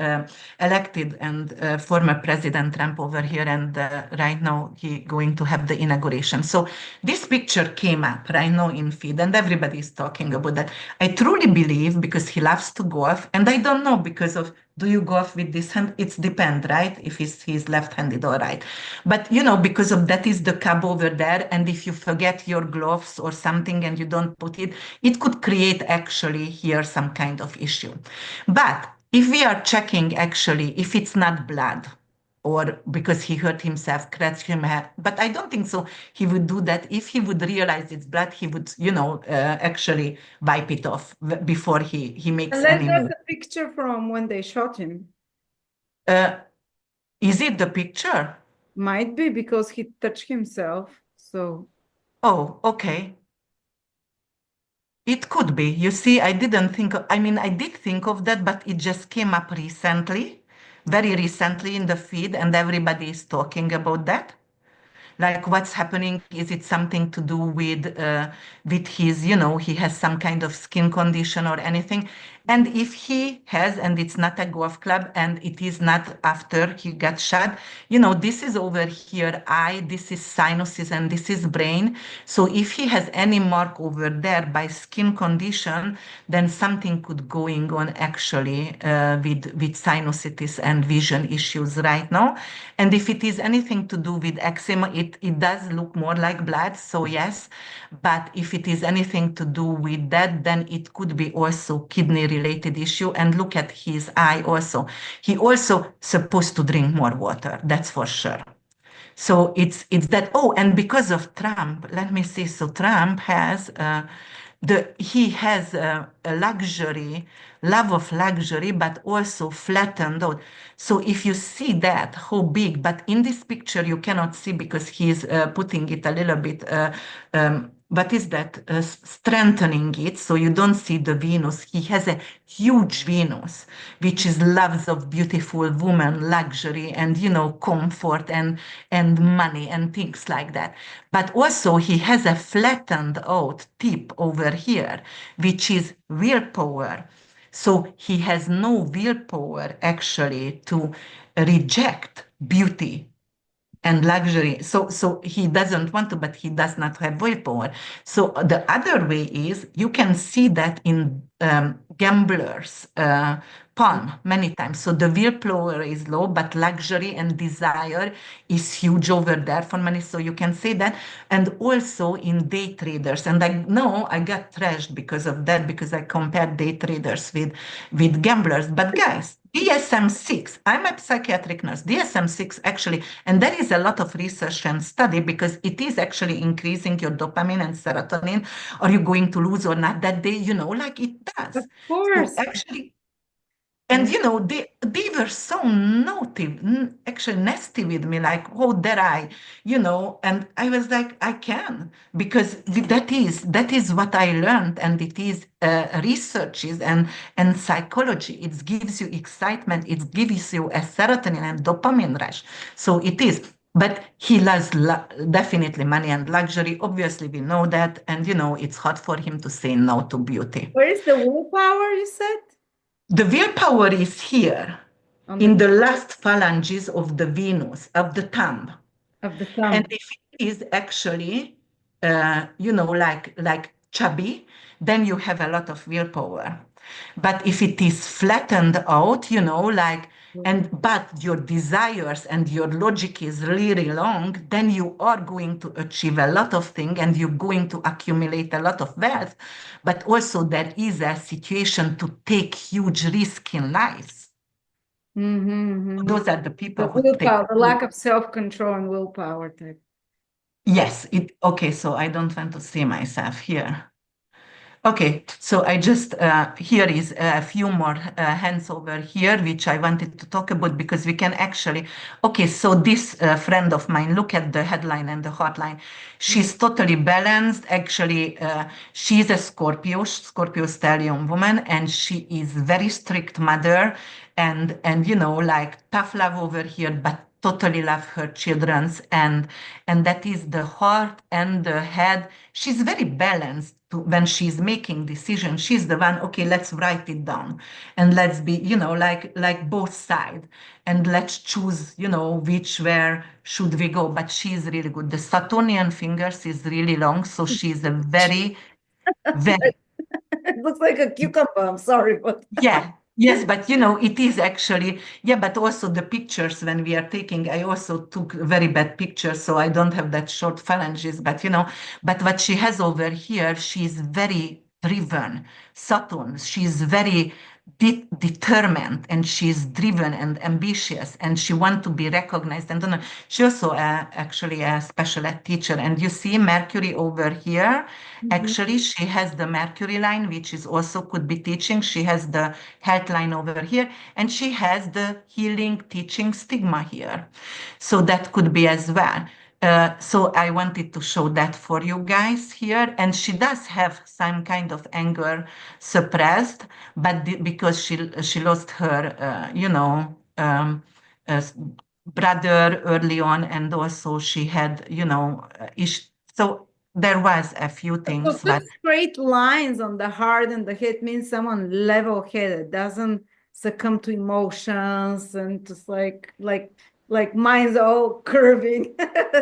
elected and former President Trump over here, and right now he going to have the inauguration. So this picture came up right now in feed, and everybody is talking about that. I truly believe because he loves to golf, and I don't know because of do you golf with this hand? It's depend, right? If he's left-handed or right. But you know, because of that is the cub over there, and if you forget your gloves or something and you don't put it, it could create actually here some kind of issue. But if we are checking actually if it's not blood or because he hurt himself, scratched him, but I don't think so. He would do that. If he would realize it's blood, he would, you know, actually wipe it off before he makes And let's any get move. the picture from when they shot him. Uh, is it the picture? Might be because he touched himself. So Oh, okay. It could be. You see, I didn't think, I mean, I did think of that, but it just came up recently, very recently in the feed, and everybody is talking about that. Like what's happening? Is it something to do with his, he has some kind of skin condition or anything? And if he has, and it's not a golf club, and it is not after he got shot, this is over here, eye, this is sinuses, and this is brain. So if he has any mark over there by skin condition, then something could going on actually with sinusitis and vision issues right now. And if it is anything to do with eczema, it does look more like blood, so yes. But if it is anything to do with that, then it could be also kidney related issue. And look at his eye also. He also supposed to drink more water, that's for sure. So it's that. Oh, and because of Trump, let me see. So Trump has he has a luxury, love of luxury, but also flattened out. So if you see that, how big, but in this picture you cannot see because he's putting it a little bit. What is that? Strengthening it, so you don't see the Venus. He has a huge Venus, which is loves of beautiful woman, luxury, and comfort and money and things like that. But also he has a flattened out tip over here, which is willpower. So he has no willpower actually to reject beauty and luxury. So he doesn't want to, but he does not have willpower. So the other way is you can see that in gamblers' palm many times. So the willpower is low, but luxury and desire is huge over there for many. So you can see that. And also in day traders. And I know I got trashed because of that, because I compared day traders with gamblers. But guys, DSM-6, I'm a psychiatric nurse, DSM-6 actually, and there is a lot of research and study because it is actually increasing your dopamine and serotonin. Are you going to lose or not that day? Like it of does. So course. actually, and they were so naughty, actually nasty with me, like, oh, dare I, and I was like, I can, because that is what I learned, and it is researches and psychology. It gives you excitement, it gives you a serotonin and dopamine rush. So it is. But he loves definitely money and luxury. Obviously, we know that, and it's hard for him to say no to beauty. Where is the willpower, you said? The willpower is here On in the the last phalanges of the Venus, of the thumb. of the And thumb. if it is actually, like chubby, then you have a lot of willpower. But if it is flattened out, but your desires and your logic is really long, then you are going to achieve a lot of things and you're going to accumulate a lot of wealth. But also there is a situation to take huge risk in life. Those are the The people who take. willpower, the lack of self-control and willpower type. Yes, okay, so I don't want to see myself here. Okay, so I just, here is a few more hands over here, which I wanted to talk about because we can actually, okay, so this friend of mine, look at the headline and the hotline. She's totally balanced. Actually, she's a Scorpio stallion woman, and she is very strict mother and like tough love over here, but totally love her children's and that is the heart and the head. She's very balanced when she's making decisions. She's the one, okay, let's write it down and let's be, like both sides and let's choose, which where should we go. But she's really good. The Saturnian fingers is really long, so she's a very, very. It looks like a cucumber. I'm sorry, but Yeah, yes, but it is actually, yeah, but also the pictures when we are taking, I also took very bad pictures, so I don't have that short phalanges, but what she has over here, she's very driven. Saturn, she's very determined, and she's driven and ambitious, and she wants to be recognized. And she also actually a special ed teacher. And you see Mercury over here. Actually, she has the Mercury line, which is also could be teaching. She has the health line over here, and she has the healing teaching stigma here. So that could be as well. So I wanted to show that for you guys here. And she does have some kind of anger suppressed, but because she lost her, uh, brother early on, and also she had, so there was a few So things, good but straight lines on the heart and the head means someone level-headed, doesn't succumb to emotions and just like mine's all curving.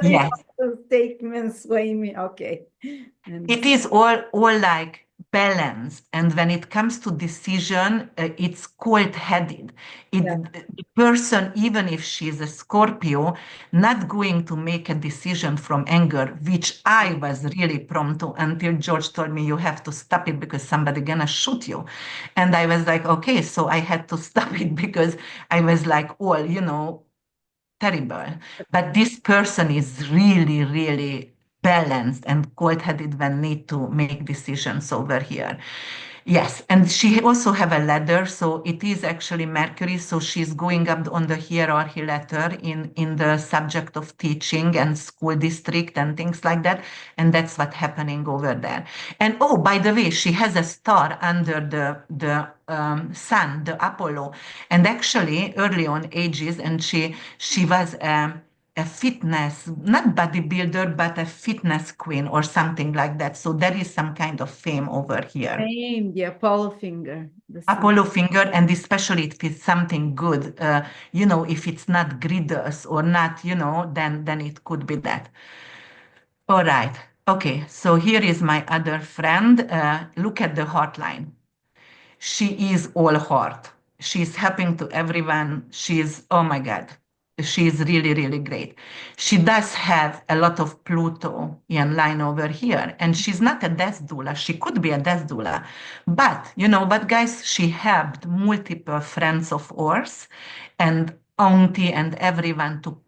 yes. Those statements sway me. Okay. It is all like balance, and when it comes to decision, it's cold-headed. Yeah. The person, even if she's a Scorpio, not going to make a decision from anger, which I was really prone to until George told me you have to stop it because somebody gonna shoot you, and I was like, okay, so I had to stop it because I was like, all terrible. But this person is really, really balanced and cold-headed when need to make decisions over here. Yes, and she also have a ladder, so it is actually Mercury, so she's going up on the hierarchy ladder in the subject of teaching and school district and things like that, and that's what's happening over there. And oh, by the way, she has a star under the sun, the Apollo, and actually early on ages, and she was a fitness, not bodybuilder, but a fitness queen or something like that. So there is some kind of fame over here. Same, the Apollo finger. The same. Apollo finger, and especially if it's something good, if it's not griddles or not, then it could be that. All right. Okay. So here is my other friend. Look at the hotline. She is all heart. She's helping to everyone. She's, oh my God, she's really, really great. She does have a lot of Pluto in line over here, and she's not a death doula. She could be a death doula. But, guys, she helped multiple friends of ours and auntie and everyone to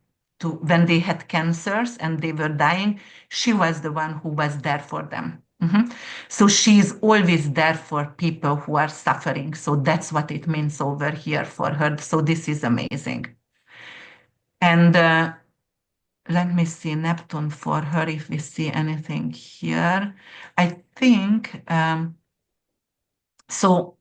when they had cancers and they were dying, she was the one who was there for them. So she's always there for people who are suffering. So that's what it means over here for her. So this is amazing. And let me see Neptune for her if we see anything here. I think so.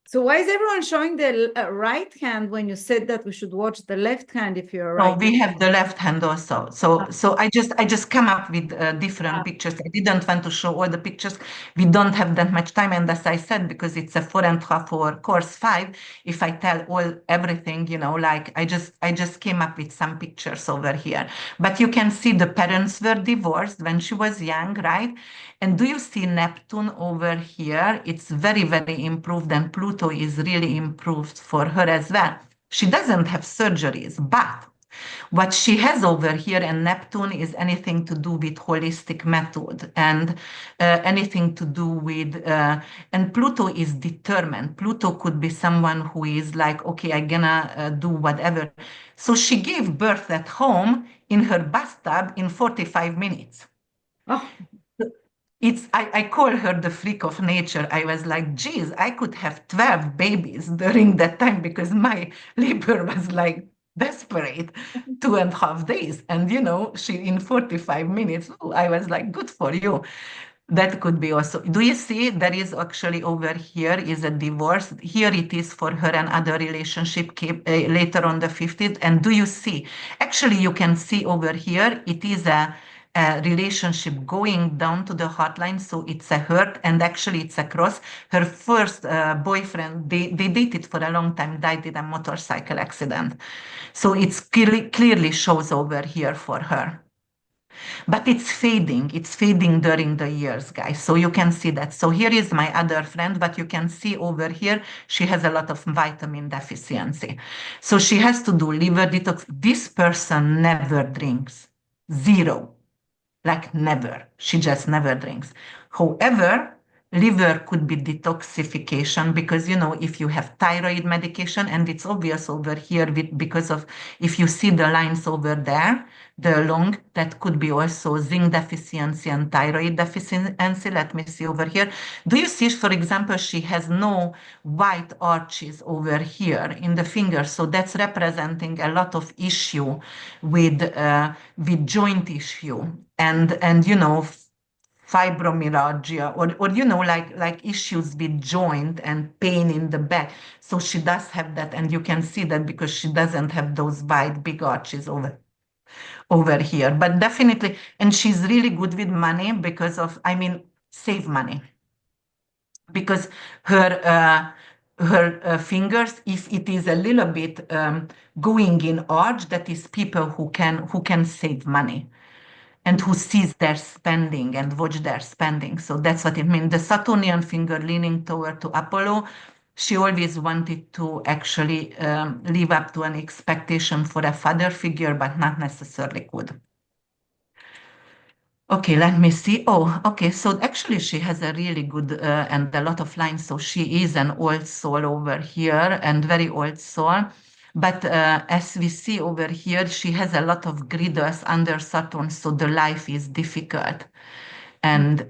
So why is everyone showing the right hand when you said that we should watch the left hand if you're No, right? we have the left hand also. So I just come up with different Ah, pictures. I didn't want to show all the pictures. We don't have that much time, and as I said, because it's a 4.5 hour course, 5. If I tell everything, like I just came up with some pictures over here. But you can see the parents were divorced when she was young, right? And do you see Neptune over here? It's very, very improved, and Pluto is really improved for her as well. She doesn't have surgeries, but what she has over here in Neptune is anything to do with holistic method and anything to do with, and Pluto is determined. Pluto could be someone who is like, okay, I'm gonna do whatever. So she gave birth at home in her bathtub in 45 minutes. oh, I call her the freak of nature. I was like, geez, I could have 12 babies during that time because my labor was like desperate, 2.5 days. And she in 45 minutes, ooh, I was like, good for you. That could be also. Do you see there is actually over here is a divorce? Here it is for her and other relationship later on the 50th. And do you see? Actually, you can see over here it is a relationship going down to the hotline. So it's a hurt, and actually it's a cross. Her first boyfriend, they dated for a long time, died in a motorcycle accident. So it's clearly shows over here for her. But it's fading during the years, guys. So you can see that. So here is my other friend, but you can see over here, she has a lot of vitamin deficiency. So she has to do liver detox. This person never drinks, zero, like never. She just never drinks. However, liver could be detoxification because, you know, if you have thyroid medication, and it's obvious over here because of, if you see the lines over there, the lung, that could be also zinc deficiency and thyroid deficiency. Let me see over here. Do you see, for example, she has no white arches over here in the finger. So that's representing a lot of issue with joint issue and you know, fibromyalgia or you know, like issues with joint and pain in the back. So she does have that, and you can see that because she doesn't have those wide big arches over here. But definitely, and she's really good with money because of, I mean, save money because her fingers, if it is a little bit going in arch, that is people who can save money and who sees their spending and watch their spending. So that's what it means. The Saturnian finger leaning toward to Apollo, she always wanted to actually live up to an expectation for a father figure, but not necessarily could. Okay, let me see. Oh, okay. So actually, she has a really good and a lot of lines. So she is an old soul over here and very old soul. But as we see over here, she has a lot of griddles under Saturn. So the life is difficult and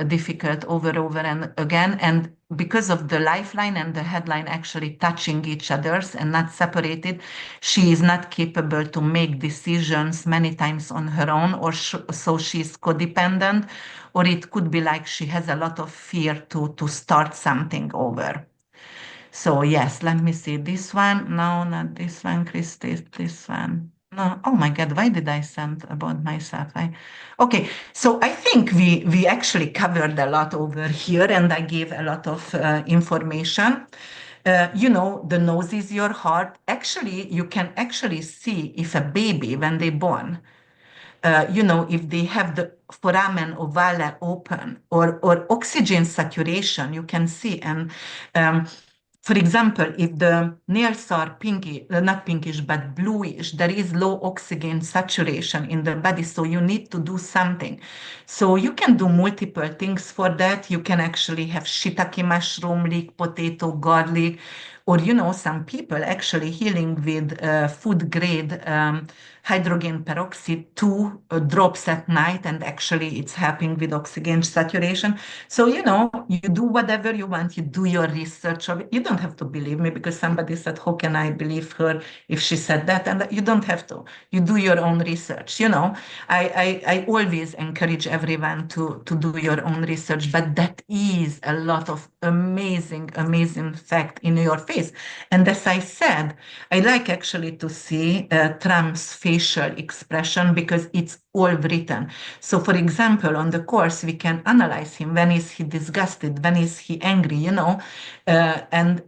difficult over and again. And because of the lifeline and the headline actually touching each other's and not separated, she is not capable to make decisions many times on her own, or so she's codependent, or it could be like she has a lot of fear to start something over. So yes, let me see this one. No, not this one, Christy, this one. No, oh my God, why did I send about myself? Okay, so I think we actually covered a lot over here, and I gave a lot of information. You know, the nose is your heart. Actually, you can actually see if a baby, when they born, you know, if they have the foramen ovale open or oxygen saturation, you can see. And for example, if the nails are pinky, not pinkish, but bluish, there is low oxygen saturation in the body, so you need to do something. So you can do multiple things for that. You can actually have shiitake mushroom, leek potato, garlic, or, you know, some people actually healing with food grade hydrogen peroxide, 2 drops at night, and actually it's helping with oxygen saturation. So, you know, you do whatever you want, you do your research of it. You don't have to believe me because somebody said, how can I believe her if she said that? And you don't have to. You do your own research. You know, I always encourage everyone to do your own research, but that is a lot of amazing, amazing fact in your face. And as I said, I like actually to see Trump's facial expression because it's all written. So for example, on the course, we can analyze him. When is he disgusted? When is he angry? You know, and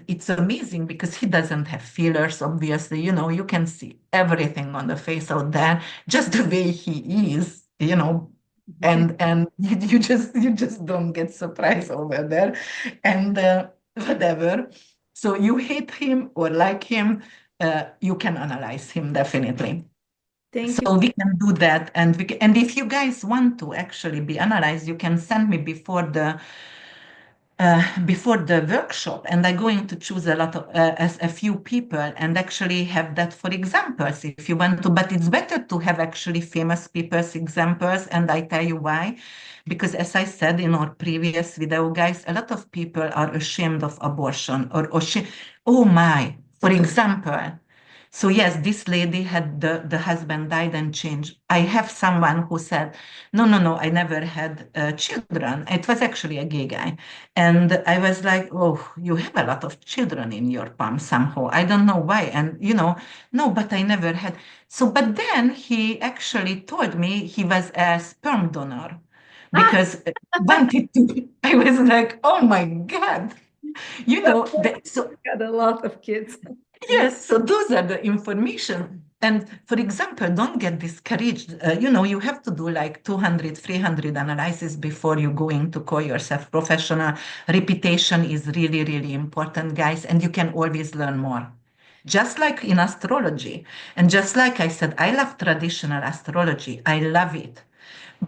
it's amazing because he doesn't have fillers, obviously. You know, you can see everything on the face out there, just the way he is, you know, and you just don't get surprised over there. And whatever. So you hate him or like him, you can analyze him definitely. Thank you. So we can do that, and if you guys want to actually be analyzed, you can send me before the workshop, and I'm going to choose a few people and actually have that for examples if you want to. But it's better to have actually famous people's examples, and I tell you why. Because as I said in our previous video, guys, a lot of people are ashamed of abortion or oh my, for example. So yes, this lady had the husband died and changed. I have someone who said, no, I never had children. It was actually a gay guy. And I was like, oh, you have a lot of children in your palm somehow. I don't know why. And, you know, no, but I never had. So, but then he actually told me he was a sperm donor because wanted to. I was like, oh my God. You know, so Got a lot of kids. yes, so those are the information. And for example, don't get discouraged. You know, you have to do like 200, 300 analysis before you go in to call yourself professional. Reputation is really, really important, guys, and you can always learn more. Just like in astrology. And just like I said, I love traditional astrology. I love it.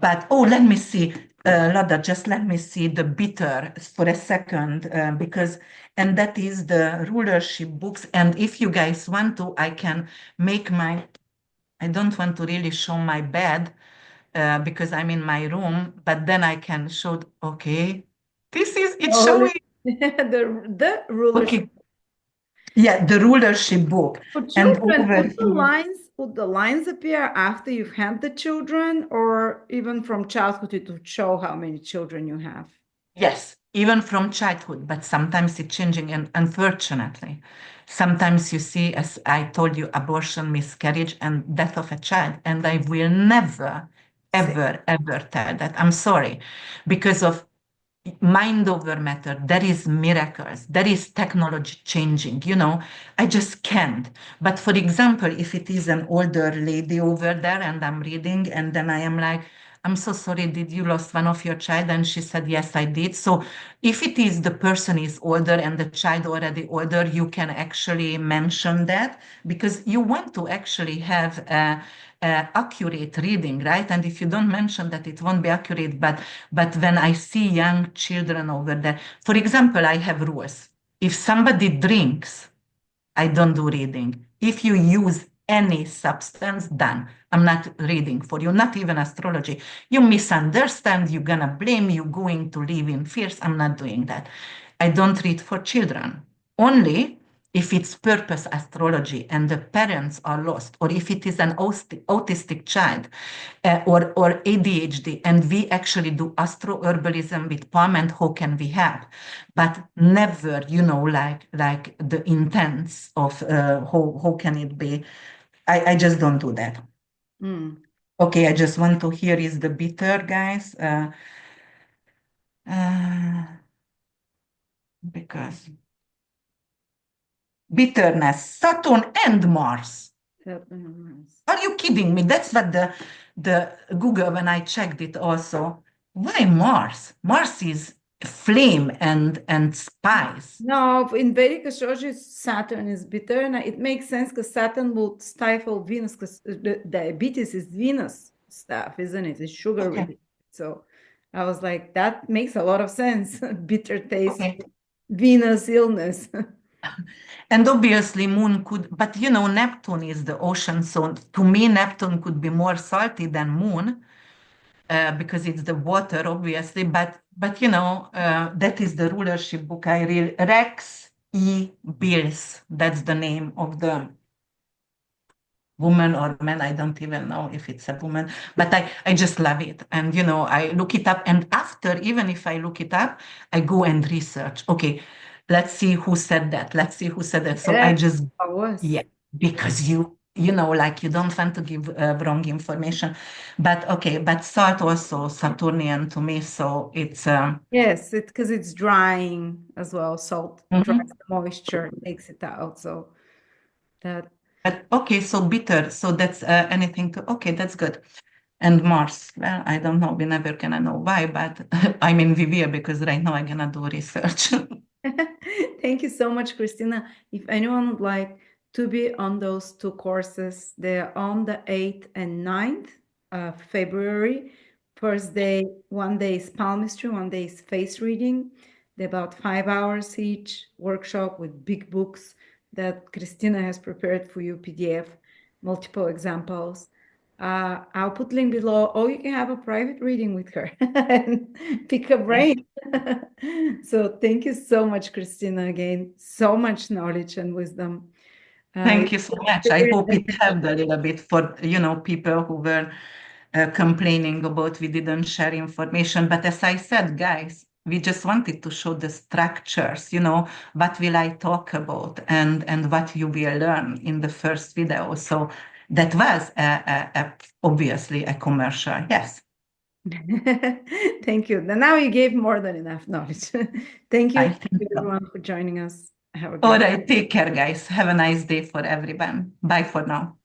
But, oh, let me see. Lada, just let me see the bitter for a second, and that is the rulership books. And if you guys want to, I can make I don't want to really show my bed because I'm in my room, but then I can show, okay, it's Oh, showing, the rulership. okay, yeah, the rulership book. For And children, over here, would the lines appear after you've had the children, or even from childhood it would show how many children you have? yes, even from childhood, but sometimes it's changing. And unfortunately, sometimes you see, as I told you, abortion, miscarriage, and death of a child. And I will never, Say, ever, ever tell that. I'm sorry, because of mind over matter. There is miracles. There is technology changing. I just can't. But for example, if it is an older lady over there and I'm reading, and then I am like, I'm so sorry, did you lost one of your child? And she said, yes, I did. So if it is the person is older and the child already older, you can actually mention that because you want to actually have accurate reading, right? And if you don't mention that, it won't be accurate. But when I see young children over there, for example, I have rules. If somebody drinks, I don't do reading. If you use any substance, done. I'm not reading for you, not even astrology. You misunderstand, you're gonna blame, you're going to live in fears. I'm not doing that. I don't read for children. Only if it's purpose astrology and the parents are lost, or if it is an autistic child or ADHD, and we actually do astro-herbalism with palm and how can we help, but never, like the intents of how can it be. I just don't do that. mm, Okay, I just want to hear is the bitter, guys, uh, because bitterness, Saturn and Mars. Are you kidding me? That's what the Google when I checked it also. Why Mars? Mars is flame and spice. No, in Vedic astrology, Saturn is bitter, and it makes sense because Saturn would stifle Venus because diabetes is Venus stuff, isn't it? It's sugar Okay, related. So I was like, that makes a lot of sense. Bitter taste, okay. Venus illness. And obviously Moon could, but Neptune is the ocean, so to me Neptune could be more salty than Moon because it's the water, obviously. But that is the rulership book I read. Rex E. Bills. That's the name of the woman or man. I don't even know if it's a woman, but I just love it. And, I look it up. And after, even if I look it up, I go and research. Okay, let's see who said that. Let's see who said that. So I Yeah, just, I was. yeah, because like you don't want to give wrong information. But okay, but salt also Saturnian to me. So it's, Yes, because it's drying as well. Salt dries mhm. the moisture, takes it out. So that But okay, so bitter. So that's anything to, okay, that's good. And Mars, well, I don't know. We never gonna know why, but I'm in Vivia because right now I'm gonna do research. Thank you so much, Krisztina. If anyone would like to be on those two courses, they're on the 8th and 9th of February. First day, one day is palmistry, one day is face reading. They're about 5 hours each workshop with big books that Krisztina has prepared for you, PDF, multiple examples. I'll put link below, or you can have a private reading with her and pick a Yeah. brain. So thank you so much, Krisztina. Again, so much knowledge and wisdom. Thank you so much. I hope it It's helped a little bit for, people who were complaining about we didn't share information. But as I said, guys, we just wanted to show the structures, what will I talk about and what you will learn in the first video. So that was obviously a commercial. Yes. Thank you. Now you gave more than enough knowledge. Thank you, I think so. everyone, for joining us. Have a All great right. Take care, guys. Have a nice day for everyone. Bye for now.